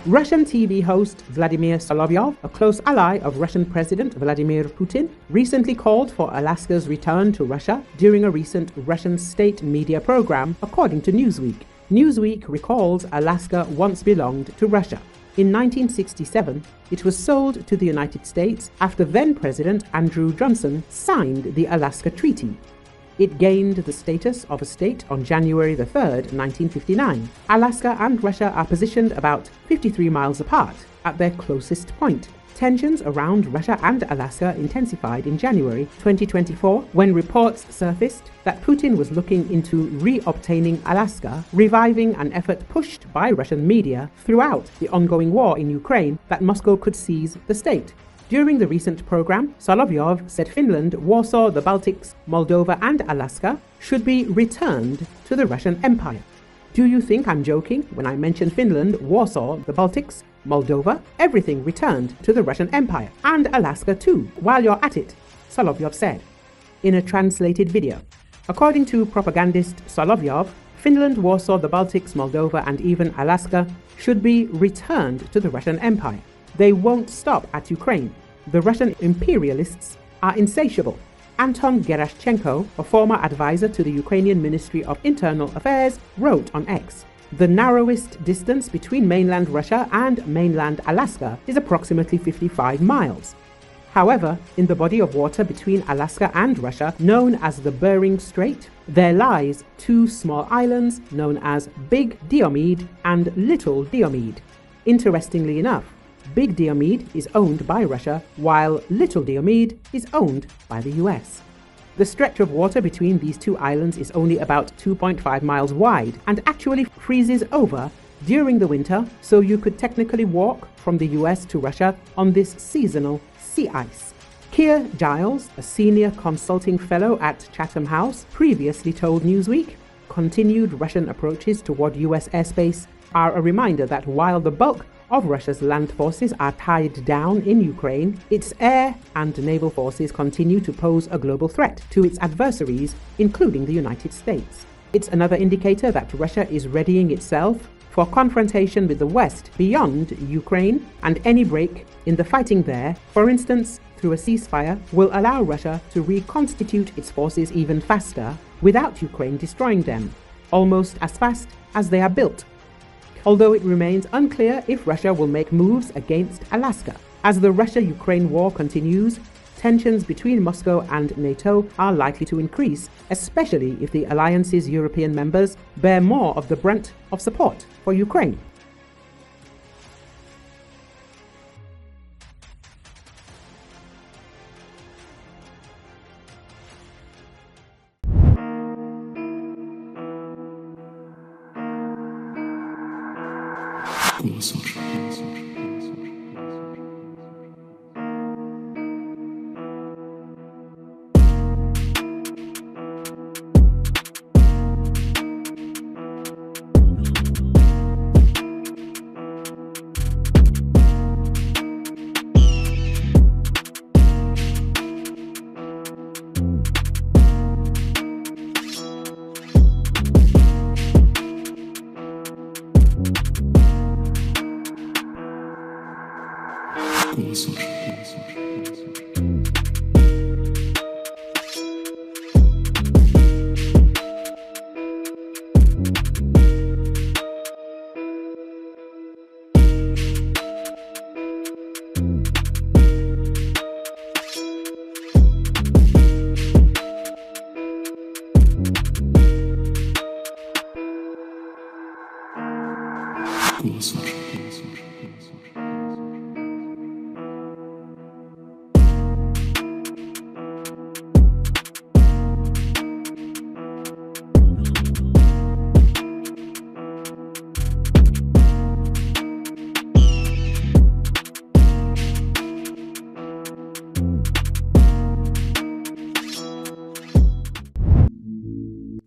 Russian TV host Vladimir Solovyov, a close ally of Russian President Vladimir Putin, recently called for Alaska's return to Russia during a recent Russian state media program, according to Newsweek. Newsweek recalls Alaska once belonged to Russia. In 1967, it was sold to the United States after then-President Andrew Johnson signed the Alaska Treaty. It gained the status of a state on January 3, 1959. Alaska and Russia are positioned about 53 miles apart at their closest point. Tensions around Russia and Alaska intensified in January 2024 when reports surfaced that Putin was looking into reobtaining Alaska, reviving an effort pushed by Russian media throughout the ongoing war in Ukraine that Moscow could seize the state. During the recent program, Solovyov said Finland, Warsaw, the Baltics, Moldova and Alaska should be returned to the Russian Empire. Do you think I'm joking when I mention Finland, Warsaw, the Baltics, Moldova? Everything returned to the Russian Empire, and Alaska too, while you're at it, Solovyov said, in a translated video. According to propagandist Solovyov, Finland, Warsaw, the Baltics, Moldova and even Alaska should be returned to the Russian Empire. They won't stop at Ukraine. The Russian imperialists are insatiable. Anton Gerashchenko, a former advisor to the Ukrainian Ministry of Internal Affairs, wrote on X, "The narrowest distance between mainland Russia and mainland Alaska is approximately 55 miles. However, in the body of water between Alaska and Russia, known as the Bering Strait, there lies two small islands known as Big Diomede and Little Diomede. Interestingly enough, Big Diomede is owned by Russia, while Little Diomede is owned by the US. The stretch of water between these two islands is only about 2.5 miles wide and actually freezes over during the winter, so you could technically walk from the US to Russia on this seasonal sea ice." Keir Giles, a senior consulting fellow at Chatham House, previously told Newsweek, continued Russian approaches toward US airspace are a reminder that while the bulk of Russia's land forces are tied down in Ukraine, its air and naval forces continue to pose a global threat to its adversaries, including the United States. It's another indicator that Russia is readying itself for confrontation with the West beyond Ukraine, and any break in the fighting there, for instance through a ceasefire, will allow Russia to reconstitute its forces even faster without Ukraine destroying them, almost as fast as they are built. Although it remains unclear if Russia will make moves against Alaska. As the Russia-Ukraine war continues, tensions between Moscow and NATO are likely to increase, especially if the alliance's European members bear more of the brunt of support for Ukraine.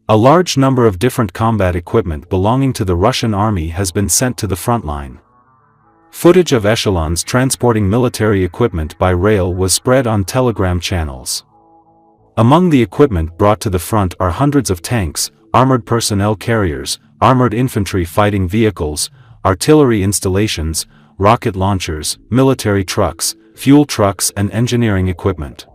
A large number of different combat equipment belonging to the Russian army has been sent to the front line. Footage of echelons transporting military equipment by rail was spread on Telegram channels. Among the equipment brought to the front are hundreds of tanks, armored personnel carriers, armored infantry fighting vehicles, artillery installations, rocket launchers, military trucks, fuel trucks and engineering equipment.